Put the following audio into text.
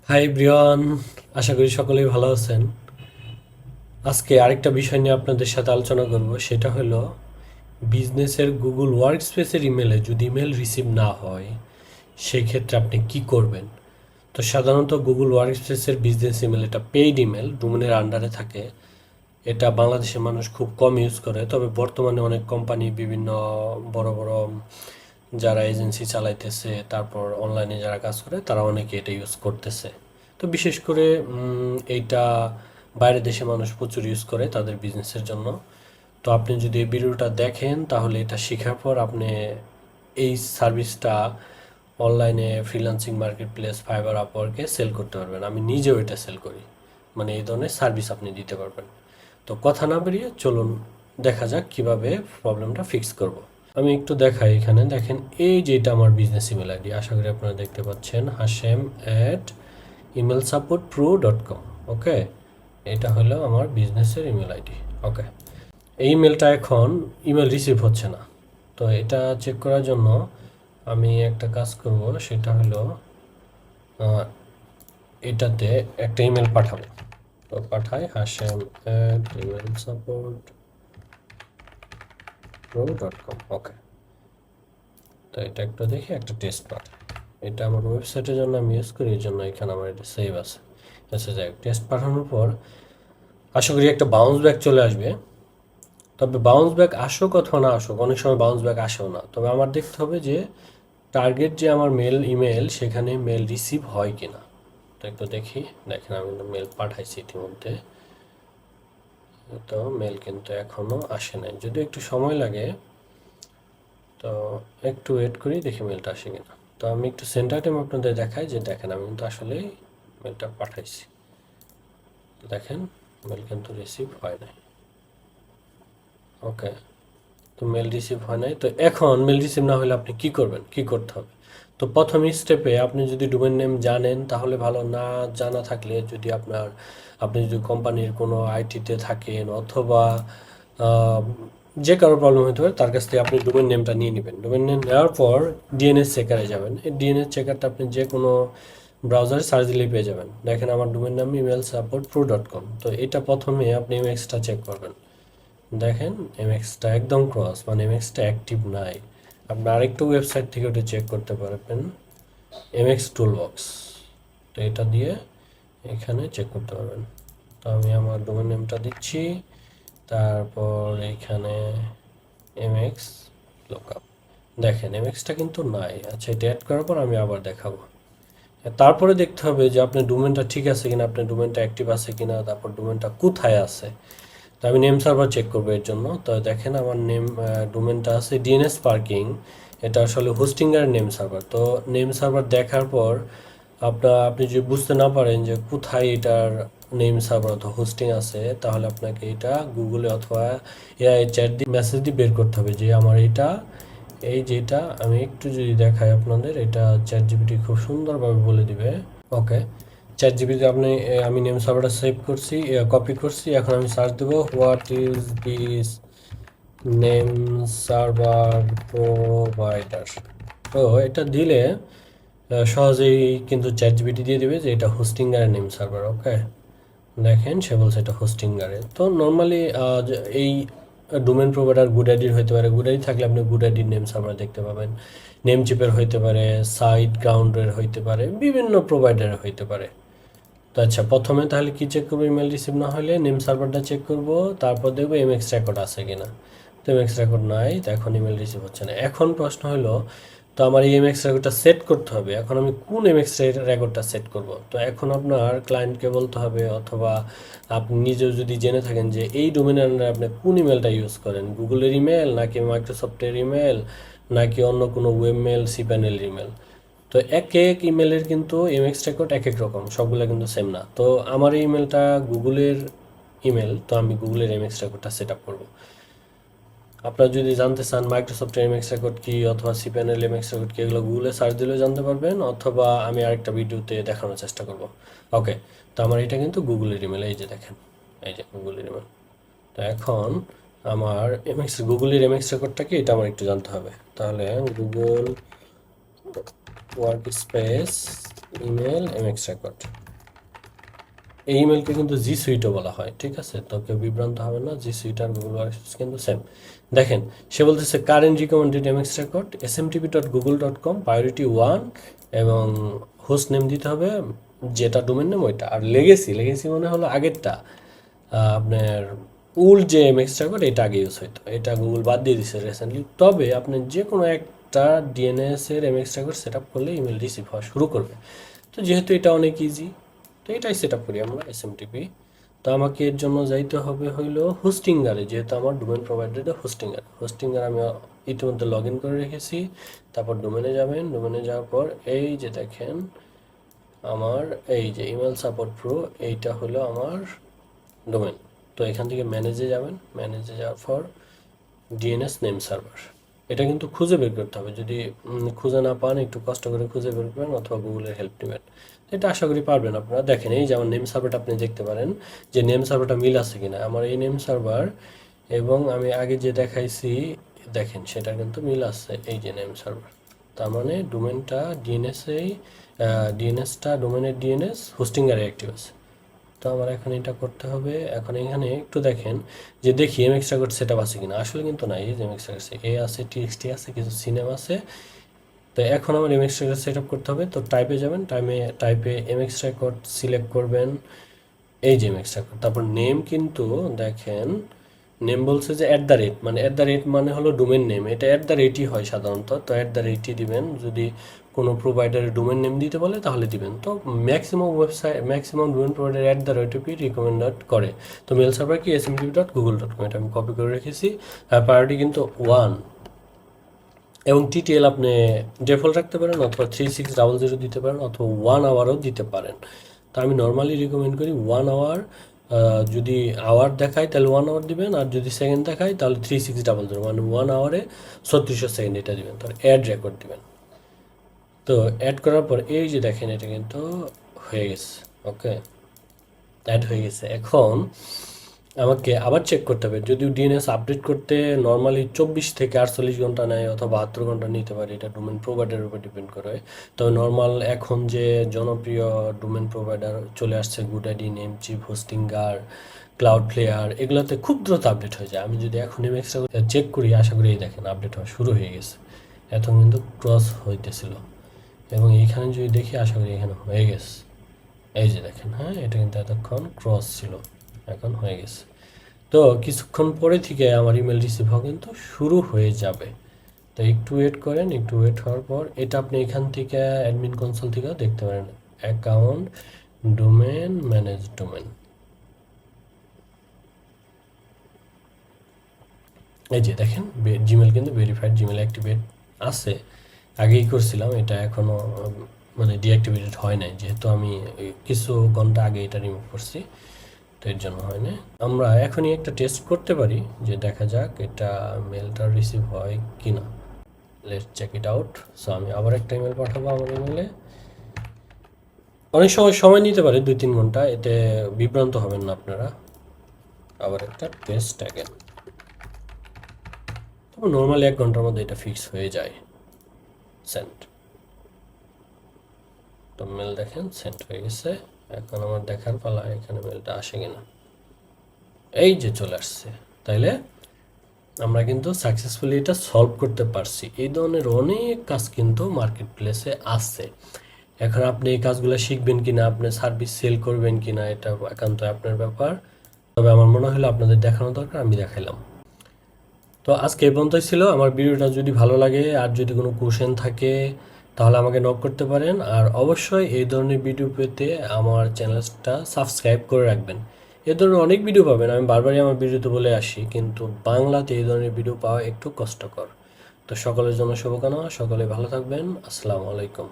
High Brian, আশা করি সকলেই ভালো আছেন। আজকে আরেকটা বিষয় নিয়ে আপনাদের সাথে আলোচনা করব, সেটা হলো বিজনেসের গুগল ওয়ার্কস্পেসের ইমেলে যদি ইমেল রিসিভ না হয় সেই ক্ষেত্রে আপনি কি করবেন। তো সাধারণত গুগল ওয়ার্কস্পেসের বিজনেস ইমেল এটা পেইড ইমেল, ডোমেনের আন্ডারে থাকে। এটা বাংলাদেশের মানুষ খুব কম ইউজ করে, তবে বর্তমানে অনেক কোম্পানি বিভিন্ন বড় বড় যারা এজেন্সি চালাইতেছে, তারপর অনলাইনে যারা কাজ করে তারা অনেকে এটা ইউজ করতেছে। তো বিশেষ করে এইটা বাইরের দেশে মানুষ প্রচুর ইউজ করে তাদের বিজনেসের জন্য। তো আপনি যদি এই ভিডিওটা দেখেন তাহলে এটা শেখার পর আপনি এই সার্ভিসটা অনলাইনে ফ্রিল্যান্সিং মার্কেট প্লেস ফাইবার আপওয়ার্কে সেল করতে পারবেন। আমি নিজেও এটা সেল করি, মানে এই ধরনের সার্ভিস আপনি দিতে পারবেন। তো কথা না বেরিয়ে চলুন দেখা যাক কিভাবে প্রবলেমটা ফিক্স করব। আমি একটু দেখাই, এখানে দেখেন এই যে এটা আমার বিজনেস ইমেল আইডি, আশা করি আপনারা দেখতে পাচ্ছেন, hashem@emailsupportpro.com। ওকে, এটা হলো আমার বিজনেসের ইমেল আইডি। ওকে, এই ইমেলটা এখন ইমেল রিসিভ হচ্ছে না। তো এটা চেক করার জন্য আমি একটা কাজ করব, সেটা হলো এটাতে একটা ইমেল পাঠাবো। তো পাঠাই hashem@emailsupportpro.com। ওকে, তো এটা একটু দেখি, একটা টেস্ট পাঠাই। এটা আমার ওয়েবসাইটের জন্য আমি ইউজ করি, এই জন্য এখানে আমার এটা সেভ আছে। আচ্ছা, যাই হোক, টেস্ট পাঠানোর পর আশা করি একটা বাউন্স ব্যাক চলে আসবে। তবে বাউন্স ব্যাক আসুক অথবা না আসুক, অনেক সময় বাউন্স ব্যাক আসেও না। তবে আমার দেখতে হবে যে টার্গেট যে আমার মেল ইমেল, সেখানে মেল রিসিভ হয় কি না। তো একটু দেখি, দেখেন আমি মেল পাঠাইছি ইতিমধ্যে। তো মেল কিন্তু এখনও আসে নাই, যদিও একটু সময় লাগে। তো একটু ওয়েট করি, দেখি মেলটা আসে কিনা। তো আমি একটু সেন্টার টাইম আপনাদের দেখাই, যে দেখেন আমি কিন্তু আসলেই মেলটা পাঠাইছি। দেখেন মেল কিন্তু রিসিভ হয় নাই। ওকে, তো মেল রিসিভ হয় নাই। তো এখন মেল রিসিভ না হলে আপনি কি করবেন, কি করতে হবে। তো প্রথম স্টেপে আপনি যদি ডোমেন নেম জানেন তাহলে ভালো, না জানা থাকলে যদি আপনি যদি কোম্পানির কোনো আইটিতে থাকেন অথবা আহ, যে কারো প্রবলেম হতে পারে, তার কাছ থেকে আপনি ডোমেন নেমটা নিয়ে নেবেন। ডোমেন নেম নেওয়ার পর ডিএনএস চেকারে যাবেন। এই ডিএনএস চেকারটা আপনি যে কোনো ব্রাউজারে সার্চ দিলেই পেয়ে যাবেন। দেখেন আমার ডোমেন নাম emailsupportpro.com। তো এটা প্রথমে আপনি এমএক্সটা চেক করবেন। দেখেন এমএক্সটা একদম ক্রস, মানে এমএক্সটা অ্যাক্টিভ নাই। আপনি আরেকটু ওয়েবসাইট থেকে ওটা চেক করতে পারবেন, এমএক্স টুলবক্স। তো এটা দিয়ে এখানে চেক করতে পারবেন। তো আমি আমার ডোমেন নেমটা দিচ্ছি, তারপর এখানে এমএক্স লুকআপ। দেখেন এমএক্সটা কিন্তু নাই। আচ্ছা, এটা অ্যাড করার পর আমি আবার দেখাবো। তারপরে দেখতে হবে যে আপনার ডোমেনটা ঠিক আছে কিনা, আপনার ডোমেনটা অ্যাক্টিভ আছে কিনা, তারপর ডোমেনটা কোথায় আছে। তো আমি নেম সার্ভার চেক করবো এর জন্য। তো দেখেন আমার ডোমেনটা আছে ডিএনএস পার্কিং। এটা আসলে হোস্টিংয়ের নেম সার্ভার। তো নেম সার্ভার দেখার পর আপনি যদি বুঝতে না পারেন যে কোথায় এটার নেম সার্ভার অথবা হোস্টিং আছে, তাহলে আপনাকে এটা গুগলে অথবা এআই চ্যাট দিয়ে মেসেজ দিয়ে বের করতে হবে যে আমার এটা, এই যেটা আমি একটু যদি দেখাই আপনাদের, এটা চ্যাট জিপিটি খুব সুন্দরভাবে বলে দিবে। ওকে, চ্যাট জিপিটি আমি নেম সার্ভারটা সেভ করছি, কপি করছি। এখন আমি সার্চ দেবো what is this name server provider. তো এটা দিলে সহজেই কিন্তু চ্যাট জিপিটি দিয়ে দিবে যে এটা হোস্টিংগারের নেম সার্ভার। ওকে, দেখেন সে বলছে এটা হোস্টিংগারে। তো নর্মালি এই ডোমেন প্রোভাইডার গুডআইডির হতে পারে, গুডআইডি থাকলে আপনি গুডআইডির নেম সার্ভার দেখতে পাবেন। নেম চিপের হইতে পারে, সাইট গ্রাউন্ডের হইতে পারে, বিভিন্ন প্রোভাইডারের হইতে পারে। তো আচ্ছা, প্রথমে তাহলে কি চেক করবো, ইমেল রিসিভ না হলে নেম সার্ভারটা চেক করব, তারপর দেখবো এমএক্স রেকর্ড আছে কিনা। তো এমএক্স রেকর্ড নাই, তো এখন ইমেল রিসিভ হচ্ছে না। এখন প্রশ্ন হলো, তো আমার এই এমএক্স রেকর্ডটা সেট করতে হবে। এখন আমি কোন এমএক্স রেকর্ডটা সেট করব। তো এখন আপনার ক্লায়েন্টকে বলতে হবে, অথবা আপনি নিজেও যদি জেনে থাকেন যে এই ডোমেনের আন্ডারে আপনি কোন ইমেলটা ইউজ করেন, গুগলের ইমেল নাকি মাইক্রোসফটের ইমেল নাকি অন্য কোনো ওয়েবমেল সিপ্যানেল ইমেল। তো এক এক ইমেলের কিন্তু এমএক্স রেকর্ড এক এক রকম, সবগুলো কিন্তু সেম না। তো আমার এই ইমেলটা গুগলের ইমেল, তো আমি গুগলের এমএক্স রেকর্ডটা সেট আপ করবো। আপনারা যদি জানতে চান মাইক্রোসফটের এমএক্স রেকর্ড কি অথবা সিপ্যানেল এমএক্স রেকর্ড কি, এগুলো গুগলে সার্চ দিলেও জানতে পারবেন, অথবা আমি আরেকটা ভিডিওতে দেখানোর চেষ্টা করব। ওকে, তো আমার এটা কিন্তু গুগলের ইমেল, এই যে দেখেন, এই যে গুগলের ইমেল। তো এখন আমার গুগলের এমএক্স রেকর্ডটা কি, এটা আমার একটু জানতে হবে। তাহলে Google work space email MX record. এই ইমেলকে কিন্তু জি সুইটও বলা হয়, ঠিক আছে? তো কেউ বিভ্রান্ত হবে না, জি সুইট আর গুগল ওয়ার্কস্পেস কিন্তু সেম। দেখেন সে বলতেছে current recommended MX record smtp.google.com priority 1 এবং হোস্ট নেম দিতে হবে যেটা ডোমেন নেম ওইটা, আর লেগেসি মানে হলো আগেরটা, আপনার ওল্ড যে এমএক্স রেকর্ড এটা আগে ইউজ হইতো, এটা গুগল বাদ দিয়ে দিচ্ছে রিসেন্টলি। তবে আপনি যে কোনো একটা ডিএনএস এর এমএক্স রেকর্ড সেট আপ করলে ইমেল রিসিভ হওয়া শুরু করবে। তো যেহেতু এটা অনেক ইজি, তো এটাই সেট আপ করি আমরা এসএমটিপি। তো আমাকে এর জন্য যাইতে হবে হইলো হোস্টিঙ্গারে, যেহেতু আমার ডোমেন প্রোভাইডারে হোস্টিঙ্গার আমি ইতিমধ্যে লগ ইন করে রেখেছি। তারপর ডোমেনে যাবেন, ডোমেনে যাওয়ার পর এই যে দেখেন আমার এই যে ইমেল সাপোর্ট প্রো, এইটা হলো আমার ডোমেন। তো এখান থেকে ম্যানেজে যাবেন, ম্যানেজে যাওয়ার পর ডিএনএস নেম সার্ভার, এটা কিন্তু খুঁজে বের করতে হবে। যদি খুঁজে না পান একটু কষ্ট করে খুঁজে বের করবেন অথবা গুগলের হেল্প নেবেন, এটা আশা করি পারবেন আপনারা। দেখেন এই যেমন নেম সার্ভারটা আপনি দেখতে পারেন যে নেম সার্ভারটা মিল আছে কিনা। আমার এই নেম সার্ভার এবং আমি আগে যে দেখাইছি দেখেন সেটা কিন্তু মিল আছে, এই যে নেম সার্ভার। তার মানে ডোমেনটা ডিএনএসেই ডিএনএসটা ডোমেনের ডিএনএস হোস্টিংয়ারে অ্যাক্টিভ আছে। তো আমার এখন এটা করতে হবে। এখন এখানে একটু দেখেন যে দেখি এমএক্স রেকর্ড সেট আপ আছে কিনা, আসলে কিন্তু নাই। এই যে এমএক্স রেকর্ড এ আছে, টিএক্সটি আছে, কিছু সিনেমা আছে। তো এখন আমার এমএক্স রেকর্ড সেট আপ করতে হবে। তো টাইপে যাবেন, টাইপে এমএক্স রেকর্ড সিলেক্ট করবেন, এই যে এমএক্স রেকর্ড। তারপর নেম কিন্তু দেখেন নেম বলছে যে মানে মানে হলো ডোমেন নেম, এটা ই হয় সাধারণত। তো ই দিবেন, যদি কোনো প্রোভাইডারের ডোমেন নেম দিতে বলে তাহলে দিবেন। তো ম্যাক্সিমাম ডোমেন প্রোভাইডার রিকমেন্ডেড করে। তো মেল সার্ভার কি smtp.google.com, এটা আমি কপি করে রেখেছি। প্রায়োরিটি কিন্তু 1 এবং টিটিএল আপনি ডিফল্ট রাখতে পারেন অথবা 3600 দিতে পারেন অথবা 1 আওয়ারও দিতে পারেন। তো আমি নর্মালি রিকমেন্ড করি 1 আওয়ার। যদি আওয়ার দেখায় তাহলে 1 আওয়ার দিবেন, আর যদি সেকেন্ড দেখায় তাহলে 3600, মানে 1 আওয়ারে 3600 সেকেন্ড এটা দিবেন। তার অ্যাড রেকর্ড দিবেন। তো অ্যাড করার পর এই যে দেখেন এটা কিন্তু হয়ে গেছে, ওকে অ্যাড হয়ে গেছে। এখন আমাকে আবার চেক করতে হবে, যদিও ডিএনএস আপডেট করতে নর্মালি 24 থেকে 48 ঘন্টা নেয় অথবা 72 ঘন্টা নিতে পারে, এটা ডোমেন প্রোভাইডারের উপর ডিপেন্ড করে। তবে নর্মাল এখন যে জনপ্রিয় ডোমেন প্রোভাইডার চলে আসছে GoDaddy, নেমচিপ, হোস্টিঙ্গার, ক্লাউডফ্লেয়ার, এগুলোতে খুব দ্রুত আপডেট হয়ে যায়। আমি যদি এখন এক্সট্রা চেক করি, আশা করি এই দেখেন আপডেট হওয়া শুরু হয়ে গেছে। এত কিন্তু ক্রস হইতেছিল এবং এইখানে যদি দেখি আশা করি এখানে হয়ে গেছে। এই যে দেখেন, হ্যাঁ এটা কিন্তু এতক্ষণ ক্রস ছিল, এখন হয়ে গেছে। তো কিছুক্ষণ পরে থেকে আমার ইমেল রিসিভ হওয়া কিন্তু শুরু হয়ে যাবে। তো একটু ওয়েট করেন, একটু ওয়েট হওয়ার পর এটা আপনি এখান থেকে অ্যাডমিন কনসোল থেকে দেখতে পারেন, অ্যাকাউন্ট ডোমেন ম্যানেজ ডোমেন। এই যে দেখেন জিমেল কিন্তু ভেরিফাইড, জিমেল অ্যাক্টিভেট আছে, আগেই করছিলাম এটা, এখনও মানে ডিঅ্যাক্টিভেটেড হয় নাই, যেহেতু আমি কিছু ঘন্টা আগে এটা রিমুভ করছি, তো এর জন্য হয় না। আমরা এখনই একটা টেস্ট করতে পারি যে দেখা যাক এটা মেলটা রিসিভ হয় কি না। Let's check it out. So আমি আবার একটা ইমেল পাঠাবো আমার ইমেলে। অনেক সময় নিতে পারে 2-3 ঘন্টা, এতে বিভ্রান্ত হবেন না আপনারা। আবার একটা টেস্ট অ্যাগেন। তবে নর্মালি 1 ঘন্টার মধ্যে এটা ফিক্স হয়ে যায়। সেন্ড। তো মেল দেখেন সেন্ড হয়ে গেছে। এখন আমার দেখার পালা এখানে মেলটা আসে কিনা। এই যে চলে আসছে। তাইলে আমরা কিন্তু সাকসেসফুলি এটা সলভ করতে পারছি। এই ধরনের অনেক কাজ কিন্তু মার্কেট প্লেসে আছে। এখন আপনি এই কাজগুলো শিখবেন কিনা, আপনি সার্ভিস সেল করবেন কিনা, এটা একান্ত আপনার ব্যাপার। তবে আমার মনে হলো আপনাদের দেখানো দরকার, আমি দেখাইলাম। তো আজকে এই পর্যন্তই ছিল। আমার ভিডিওটা যদি ভালো লাগে আর যদি কোনো কোশ্চেন থাকে তাহলে আমাকে নক করতে পারেন। আর অবশ্যই এই ধরনের ভিডিও পেতে আমার চ্যানেলটা সাবস্ক্রাইব করে রাখবেন। এই ধরনের অনেক ভিডিও পাবেন, আমি বারবারই আমার ভিডিওতে বলে আসি, কিন্তু বাংলাতে এই ধরনের ভিডিও পাওয়া একটু কষ্টকর। তো সকলের জন্য শুভকামনা, সকলে ভালো থাকবেন। আসসালামু আলাইকুম।